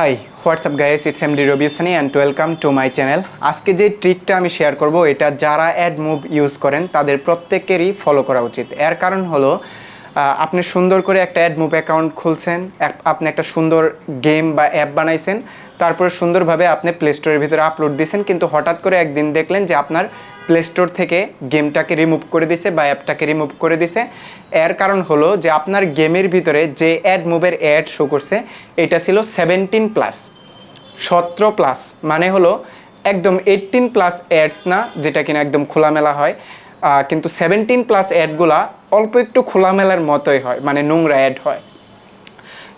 High WhatsApp guys, it's MD Rabiussani and welcome to my channel. আজকে যে ট্রিকটা আমি share করব এটা যারা অ্যাডমুভ ইউজ করেন তাদের প্রত্যেকেরই ফলো করা উচিত। এর কারণ হলো আপনি সুন্দর করে একটা অ্যাডমুভ অ্যাকাউন্ট খুলছেন, আপনি একটা সুন্দর গেম বা অ্যাপ বানাইছেন, তারপরে সুন্দরভাবে আপনি প্লে স্টোরের ভিতরে আপলোড দিয়েছেন, কিন্তু হঠাৎ করে একদিন দেখলেন যে আপনার প্লে স্টোর থেকে গেমটাকে রিমুভ করে দিছে বা অ্যাপটাকে রিমুভ করে দিছে। এর কারণ হলো যে আপনার গেমের ভিতরে যে অ্যাডমুভের অ্যাড শো করছে এটা ছিল 17+, 17+, মানে হলো একদম 18+ অ্যাডস না, যেটা কিনা একদম খোলামেলা হয়, কিন্তু 17+ অ্যাডগুলা অল্প একটু খোলামেলার মতোই হয়, মানে নোংরা অ্যাড হয়।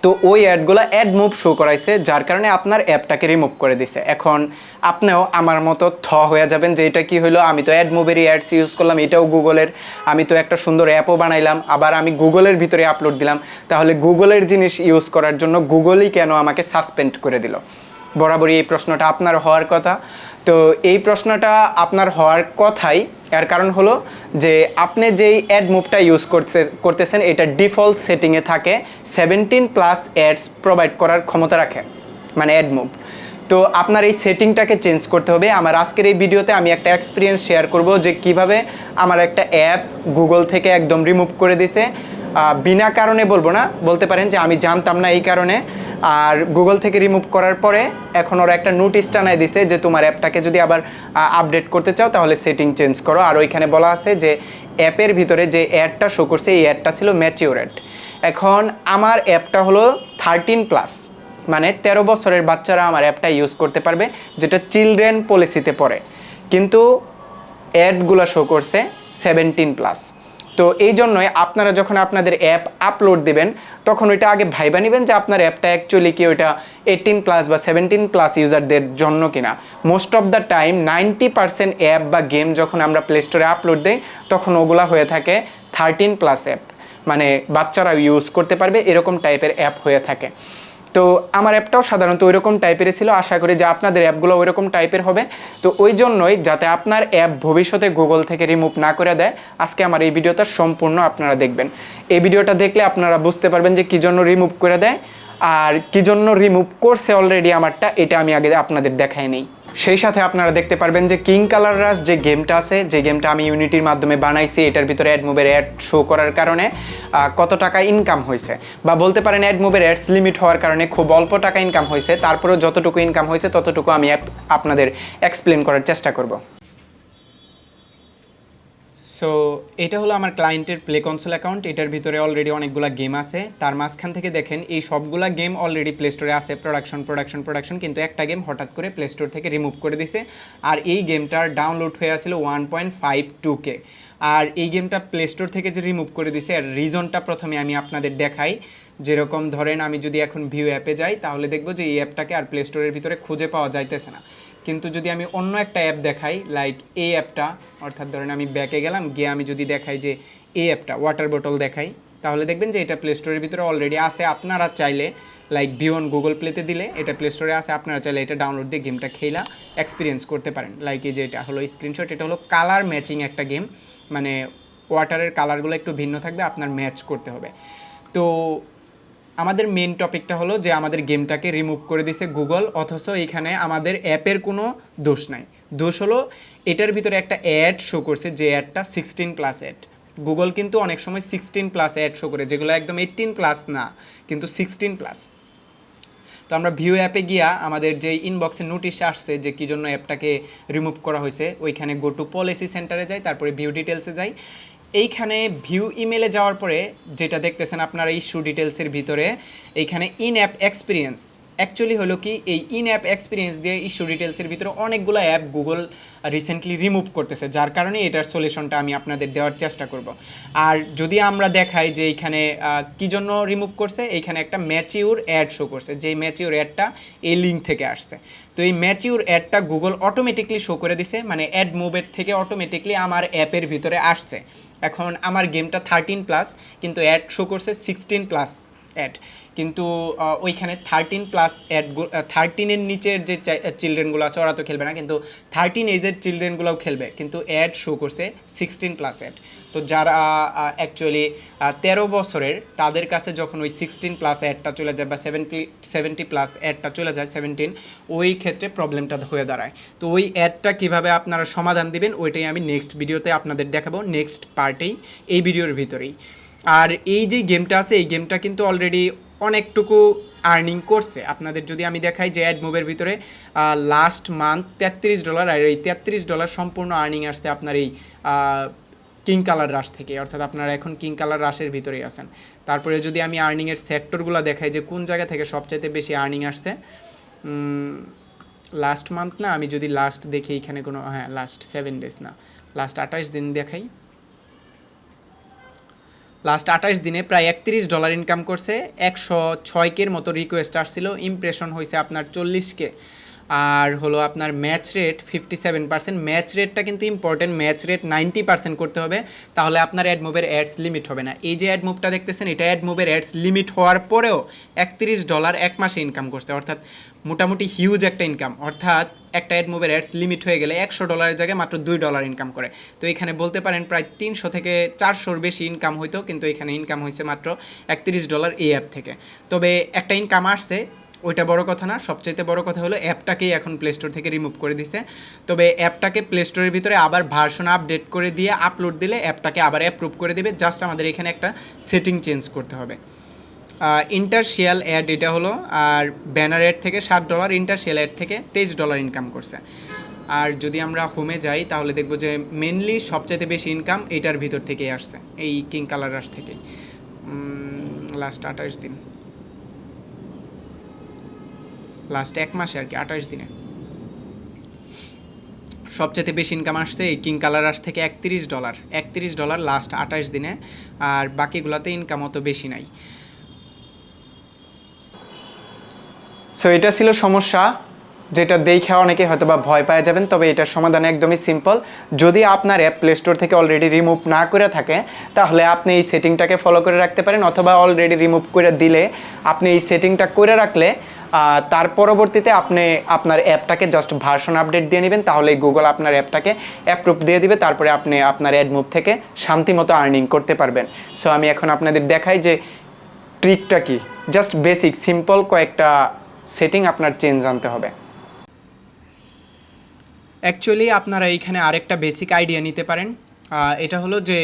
তো ওই অ্যাডগুলো অ্যাড মুভ শো করাইছে, যার কারণে আপনার অ্যাপটাকে রিমুভ করে দিছে। এখন আপনিও আমার মতো হয়ে যাবেন যে এটা কি হলো, আমি তো অ্যাড মুভেরই অ্যাডস ইউজ করলাম, এটাও গুগলের, আমি তো একটা সুন্দর অ্যাপও বানাইলাম, আবার আমি গুগলের ভিতরে আপলোড দিলাম, তাহলে গুগলের জিনিস ইউজ করার জন্য গুগলই কেন আমাকে সাসপেন্ড করে দিল? বরাবরই এই প্রশ্নটা আপনার হওয়ার কথা। তো এই প্রশ্নটা আপনার হওয়ার কথাই, এর কারণ হলো যে আপনি যেই অ্যাড মুভটা ইউজ করতেছেন এটা ডিফল্ট সেটিংয়ে থাকে 17+ অ্যাডস প্রোভাইড করার ক্ষমতা রাখে, মানে অ্যাড মুভ। তো আপনার এই সেটিংটাকে চেঞ্জ করতে হবে। আমার আজকের এই ভিডিওতে আমি একটা এক্সপিরিয়েন্স শেয়ার করব যে কিভাবে আমার একটা অ্যাপ গুগল থেকে একদম রিমুভ করে দিছে, বিনা কারণে বলবো না, বলতে পারেন যে আমি জানতাম না এই কারণে। আর গুগল থেকে রিমুভ করার পরে এখন ওরা একটা নোটিশ টানায় দিছে যে তোমার অ্যাপটাকে যদি আবার আপডেট করতে চাও তাহলে সেটিং চেঞ্জ করো। আর ওইখানে বলা আছে যে অ্যাপের ভিতরে যে অ্যাডটা শো করছে এই অ্যাডটা ছিল ম্যাচিওর অ্যাড। এখন আমার অ্যাপটা হলো 13+, মানে 13 বছরের বাচ্চারা আমার অ্যাপটা ইউজ করতে পারবে, যেটা চিলড্রেন পলিসিতে পড়ে, কিন্তু অ্যাডগুলো শো করছে 17+। তো এই জন্যই আপনারা যখন আপনাদের অ্যাপ আপলোড দেবেন তখন ওইটা আগে ভাইবা নেবেন যে আপনার অ্যাপটা অ্যাকচুয়ালি কি ওইটা 18+ বা 17+ ইউজারদের জন্য কিনা। Most of the time 90% app বা গেম যখন আমরা প্লে স্টোরে আপলোড দিই তখন ওগুলা হয়ে থাকে 13+ অ্যাপ, মানে বাচ্চারা ইউজ করতে পারবে এরকম টাইপের অ্যাপ হয়ে থাকে। তো আমার অ্যাপটাও সাধারণত ওই রকম টাইপের ছিল, আশা করি যে আপনাদের অ্যাপগুলো ওই রকম টাইপের হবে। তো ওই জন্যই যাতে আপনার অ্যাপ ভবিষ্যতে গুগল থেকে রিমুভ না করে দেয়, আজকে আমার এই ভিডিওটা সম্পূর্ণ আপনারা দেখবেন। এই ভিডিওটা দেখলে আপনারা বুঝতে পারবেন যে কী জন্য রিমুভ করে দেয় আর কী জন্য রিমুভ করছে অলরেডি আমারটা, এটা আমি আগে আপনাদের দেখাই নেই। সেই সাথে আপনারা দেখতে পারবেন যে কিং কালার রাশ যে গেমটা আছে, যে গেমটা আমি ইউনিটির মাধ্যমে বানাইছি, এটার ভিতরে অ্যাড মুভের অ্যাড শো করার কারণে কত টাকা ইনকাম হয়েছে, বা বলতে পারেন অ্যাড মুভের অ্যাডস লিমিট হওয়ার কারণে খুব অল্প টাকা ইনকাম হয়েছে, তারপরেও যতটুকু ইনকাম হয়েছে ততটুকু আমি আপনাদের এক্সপ্লেন করার চেষ্টা করব। সো এটা হলো আমার ক্লায়েন্টের প্লে কনসোল অ্যাকাউন্ট। এটার ভিতরে অলরেডি অনেকগুলো গেম আছে, তার মাঝখান থেকে দেখেন এই সবগুলা গেম অলরেডি প্লে স্টোরে আছে, প্রোডাকশন, কিন্তু একটা গেম হঠাৎ করে প্লে স্টোর থেকে রিমুভ করে দিছে। আর এই গেমটার ডাউনলোড হয়ে আসছিল 1.52K। আর এই গেমটা প্লে স্টোর থেকে যে রিমুভ করে দিছে আর রিজনটা প্রথমে আমি আপনাদের দেখাই। যেরকম ধরেন আমি যদি এখন ভিউ অ্যাপে যাই তাহলে দেখবো যে এই অ্যাপটাকে আর প্লে স্টোরের ভিতরে খুঁজে পাওয়া যাইতেছে না। কিন্তু যদি আমি অন্য একটা অ্যাপ দেখাই, লাইক এই অ্যাপটা, অর্থাৎ ধরেন আমি ব্যাকে গেলাম, গিয়ে আমি যদি দেখাই যে এই অ্যাপটা ওয়াটার বোতল দেখাই, তাহলে দেখবেন যে এটা প্লে স্টোরের ভিতরে অলরেডি আছে। আপনারা চাইলে লাইক ভিউ অন গুগল প্লেতে দিলে এটা প্লে স্টোরে আছে, আপনারা চাইলে এটা ডাউনলোড দিয়ে গেমটা খেলা এক্সপিরিয়েন্স করতে পারেন। লাইক এই যে এটা হলো স্ক্রিনশট, এটা হলো কালার ম্যাচিং একটা গেম, মানে ওয়াটারের কালারগুলো একটু ভিন্ন থাকবে, আপনার ম্যাচ করতে হবে। তো আমাদের মেন টপিকটা হলো যে আমাদের গেমটাকে রিমুভ করে দিছে গুগল, অথচ এখানে আমাদের অ্যাপের কোনো দোষ নাই। দোষ হলো এটার ভিতরে একটা অ্যাড শো করছে, যে অ্যাডটা 16+ অ্যাড। গুগল কিন্তু অনেক সময় 16+ অ্যাড শো করে, যেগুলো একদম 18+ না, কিন্তু 16+। তো আমরা ভিউ অ্যাপে গিয়া আমাদের যে ইনবক্সে নোটিশ আসছে যে কী জন্য অ্যাপটাকে রিমুভ করা হয়েছে, ওইখানে গো টু পলিসি সেন্টারে যাই, তারপরে ভিউ ডিটেলসে যাই। এইখানে ভিউ ইমেলে যাওয়ার পরে যেটা দেখতেছেন আপনারা ইস্যু ডিটেলসের ভিতরে, এইখানে ইন অ্যাপ এক্সপিরিয়েন্স, অ্যাকচুয়ালি হলো কি এই ইন অ্যাপ এক্সপিরিয়েন্স দিয়ে ইস্যু ডিটেলসের ভিতরে অনেকগুলো অ্যাপ গুগল রিসেন্টলি রিমুভ করতেছে, যার কারণে এটার সলিউশনটা আমি আপনাদের দেওয়ার চেষ্টা করব। আর যদি আমরা দেখাই যে এইখানে কী জন্য রিমুভ করছে, এইখানে একটা ম্যাচিউর অ্যাড শো করছে, যে ম্যাচিউর অ্যাডটা এই লিঙ্ক থেকে আসছে। তো এই ম্যাচিউর অ্যাডটা গুগল অটোমেটিকলি শো করে দিছে, মানে অ্যাড মুভের থেকে অটোমেটিকলি আমার অ্যাপের ভিতরে আসছে। এখন আমার গেমটা 13+, কিন্তু অ্যাড শো করছে 16+। অ্যাড, কিন্তু ওইখানে 13+ অ্যাড, 13-এর নিচের যে চিলড্রেনগুলো আছে ওরা তো খেলবে না, কিন্তু 13 এজের চিলড্রেনগুলোও খেলবে, কিন্তু অ্যাড শো করছে 16+ অ্যাড। তো যারা অ্যাকচুয়ালি 13 বছরের তাদের কাছে যখন ওই 16+ অ্যাডটা চলে যায় বা 70+ অ্যাডটা চলে যায় 17, ওই ক্ষেত্রে প্রবলেমটা হয়ে দাঁড়ায়। তো ওই অ্যাডটা কীভাবে আপনারা সমাধান দিবেন ওইটাই আমি নেক্সট ভিডিওতে আপনাদের দেখাবো, নেক্সট পার্টেই, এই ভিডিওর ভিতরেই। আর এই যে গেমটা আছে এই গেমটা কিন্তু অলরেডি অনেকটুকু আর্নিং করছে। আপনাদের যদি আমি দেখাই যে অ্যাডমোবের ভিতরে লাস্ট মান্থ $33, আর এই $33 সম্পূর্ণ আর্নিং আসছে আপনার এই কিং কালার রাশ থেকে, অর্থাৎ আপনারা এখন কিং কালার রাশের ভিতরেই আছেন। তারপরে যদি আমি আর্নিংয়ের সেক্টরগুলো দেখাই যে কোন জায়গা থেকে সবচাইতে বেশি আর্নিং আসছে, লাস্ট মান্থ না, আমি যদি লাস্ট দেখি এখানে কোনো, হ্যাঁ লাস্ট 7 ডেজ না, লাস্ট 28 দিন দেখাই। লাস্ট 28 দিনে প্রায় $31 ইনকাম করছে। 106K মতো রিকোয়েস্ট আসছিল, ইমপ্রেশন হয়েছে আপনার 40K। আর হলো আপনার ম্যাচ রেট 57%। ম্যাচ রেটটা কিন্তু ইম্পর্টেন্ট, ম্যাচ রেট 90% করতে হবে, তাহলে আপনার অ্যাডমোবের অ্যাডস লিমিট হবে না। এই যে অ্যাডমোবটা দেখতেছেন এটা অ্যাডমোবের অ্যাডস লিমিট হওয়ার পরেও $31 এক মাসে ইনকাম করছে, অর্থাৎ মোটামুটি হিউজ একটা ইনকাম। অর্থাৎ একটা অ্যাডমোবের অ্যাডস লিমিট হয়ে গেলে $100 জায়গায় মাত্র $2 ইনকাম করে। তো এখানে বলতে পারেন প্রায় 300 থেকে 400-র বেশি ইনকাম হইতো, কিন্তু এখানে ইনকাম হয়েছে মাত্র $31 এই অ্যাপ থেকে। তবে একটা ইনকাম আসছে, ওইটা বড় কথা না, সবচাইতে বড় কথা হলো অ্যাপটাকেই এখন প্লে স্টোর থেকে রিমুভ করে দিছে। তবে অ্যাপটাকে প্লে স্টোরের ভিতরে আবার ভার্সন আপডেট করে দিয়ে আপলোড দিলে অ্যাপটাকে আবার অ্যাপ্রুভ করে দেবে, জাস্ট আমাদের এখানে একটা সেটিং চেঞ্জ করতে হবে। ইন্টারশিয়াল অ্যাড এটা হলো, আর ব্যানার অ্যাড থেকে $60, ইন্টারশিয়াল অ্যাড থেকে $23 ইনকাম করছে। আর যদি আমরা হোমে যাই তাহলে দেখব যে মেনলি সবচাইতে বেশি ইনকাম এটার ভিতর থেকেই আসছে, এই কিং কালার রাশ থেকে। লাস্ট 28 দিন, লাস্ট এক মাসে আর কি, 28 দিনে সবচেয়ে বেশি ইনকাম আসছে এই কিং কালার রাশ থেকে $31 লাস্ট 28 দিনে, আর বাকিগুলোতে ইনকাম অত বেশি নাই। সো এটা ছিল সমস্যা, যেটা দেখে অনেকে হয়তো বা ভয় পাওয়া যাবেন, তবে এটার সমাধান একদমই সিম্পল। যদি আপনার অ্যাপ প্লে স্টোর থেকে অলরেডি রিমুভ না করে থাকে তাহলে আপনি এই সেটিংটাকে ফলো করে রাখতে পারেন, অথবা অলরেডি রিমুভ করে দিলে আপনি এই সেটিংটা করে রাখলে তার পরবর্তীতে আপনি আপনার অ্যাপটাকে জাস্ট ভার্সন আপডেট দিয়ে নেবেন, তাহলে গুগল আপনার অ্যাপটাকে অ্যাপ্রুভ দিয়ে দিবে, তারপরে আপনি আপনার অ্যাডমুভ থেকে শান্তিমতো আর্নিং করতে পারবেন। সো আমি এখন আপনাদের দেখাই যে ট্রিকটা কি, জাস্ট বেসিক সিম্পল কয়েকটা সেটিং আপনার চেঞ্জ আনতে হবে। অ্যাকচুয়ালি আপনারা এইখানে আরেকটা বেসিক আইডিয়া নিতে পারেন, এটা হলো যে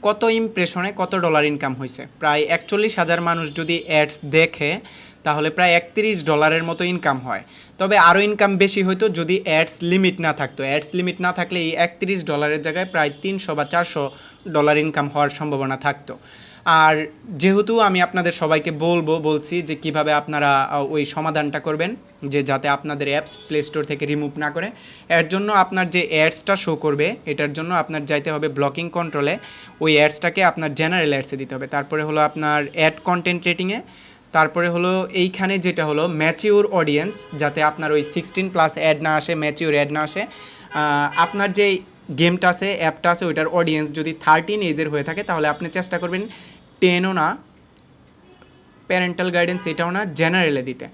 কত ইমপ্রেশনে কত ডলার ইনকাম হয়েছে। প্রায় 41,000 মানুষ যদি অ্যাডস দেখে তাহলে প্রায় $31 মতো ইনকাম হয়। তবে আরও ইনকাম বেশি হতো যদি অ্যাডস লিমিট না থাকতো। অ্যাডস লিমিট না থাকলে এই $31 জায়গায় প্রায় 300 বা $400 ইনকাম হওয়ার সম্ভাবনা থাকতো। আর যেহেতু আমি আপনাদের সবাইকে বলছি যে কিভাবে আপনারা ওই সমাধানটা করবেন, যে যাতে আপনাদের অ্যাপস প্লে স্টোর থেকে রিমুভ না করে, এর জন্য আপনার যে অ্যাডসটা শো করবে এটার জন্য আপনার যাইতে হবে ব্লকিং কন্ট্রোলে, ওই অ্যাডসটাকে আপনার জেনারেল অ্যাডসে দিতে হবে, তারপরে হলো আপনার অ্যাড কন্টেন্ট রেটিংয়ে, তারপরে হলো এইখানে যেটা হলো ম্যাচিউর অডিয়েন্স, যাতে আপনার ওই 16+ অ্যাড না আসে, ম্যাচিউর অ্যাড না আসে। আপনার যে গেমটা আছে অ্যাপটা আছে ওইটার অডিয়েন্স যদি 13 এজের হয়ে থাকে তাহলে আপনি চেষ্টা করবেন 10ও না, প্যারেন্টাল গাইডেন্স এটাও না, জেনারেলে দিতে।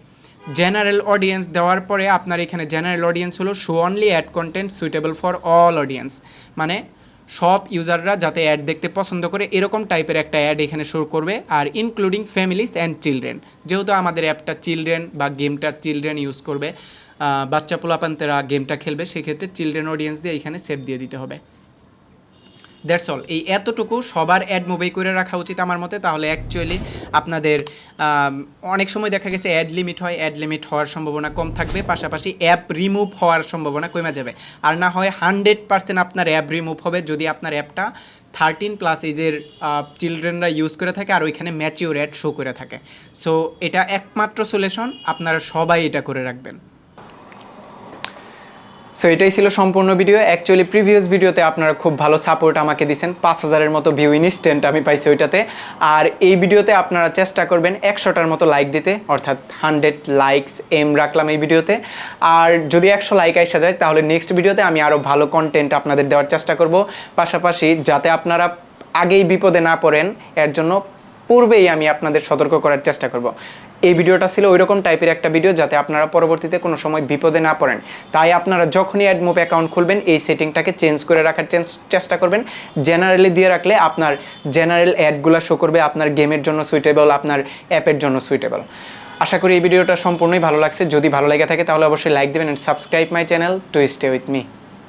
জেনারেল অডিয়েন্স দেওয়ার পরে আপনার এখানে জেনারেল অডিয়েন্স হলো show only ad content suitable for all audience, মানে সব ইউজাররা যাতে অ্যাড দেখতে পছন্দ করে এরকম টাইপের একটা অ্যাড এখানে শো করবে, আর ইনক্লুডিং ফ্যামিলিস অ্যান্ড চিলড্রেন। যেহেতু আমাদের অ্যাপটা চিলড্রেন বা গেমটা চিলড্রেন ইউজ করবে, বাচ্চা পোলাপান্তেরা গেমটা খেলবে, সেক্ষেত্রে চিলড্রেন অডিয়েন্স দিয়ে এখানে সেভ দিয়ে দিতে হবে। That's all. এই এতটুকু সবার অ্যাড মুভি করে রাখা উচিত আমার মতে, তাহলে অ্যাকচুয়ালি আপনাদের অনেক সময় দেখা গেছে অ্যাড লিমিট হয়, অ্যাড লিমিট হওয়ার সম্ভাবনা কম থাকবে, পাশাপাশি অ্যাপ রিমুভ হওয়ার সম্ভাবনা কমে যাবে। আর না হয় 100% আপনার অ্যাপ রিমুভ হবে যদি আপনার অ্যাপটা 13+ এজের চিলড্রেনরা ইউজ করে থাকে আর ওইখানে ম্যাচিওর অ্যাড শো করে থাকে। সো এটা একমাত্র সলিউশন, আপনারা সবাই এটা করে রাখবেন। সো এটাই ছিল সম্পূর্ণ ভিডিও। অ্যাকচুয়ালি প্রিভিয়াস ভিডিওতে আপনারা খুব ভালো সাপোর্ট আমাকে দিয়েছেন, 5,000-এর মতো ভিউ ইনস্ট্যান্ট আমি পাইছি ওইটাতে। আর এই ভিডিওতে আপনারা চেষ্টা করবেন 100টার মতো লাইক দিতে, অর্থাৎ 100 লাইকস এম রাখলাম এই ভিডিওতে। আর যদি 100 লাইক আসা যায় তাহলে নেক্সট ভিডিওতে আমি আরও ভালো কন্টেন্ট আপনাদের দেওয়ার চেষ্টা করব, পাশাপাশি যাতে আপনারা আগেই বিপদে না পড়েন এর জন্য পূর্বেই আমি আপনাদের সতর্ক করার চেষ্টা করব। এই ভিডিওটা ছিল ওইরকম টাইপের একটা ভিডিও যাতে আপনারা পরবর্তীতে কোনো সময় বিপদে না পড়েন। তাই আপনারা যখনই অ্যাডমোব অ্যাকাউন্ট খুলবেন এই সেটিংটাকে চেঞ্জ করে রাখার চেষ্টা করবেন। জেনারেলি দিয়ে রাখলে আপনার জেনারেল অ্যাডগুলো শো করবে, আপনার গেমের জন্য সুইটেবল, আপনার অ্যাপের জন্য সুইটেবল। আশা করি এই ভিডিওটা সম্পূর্ণই ভালো লাগছে। যদি ভালো লেগে থাকে তাহলে অবশ্যই লাইক দেবেন and subscribe my channel to stay with me.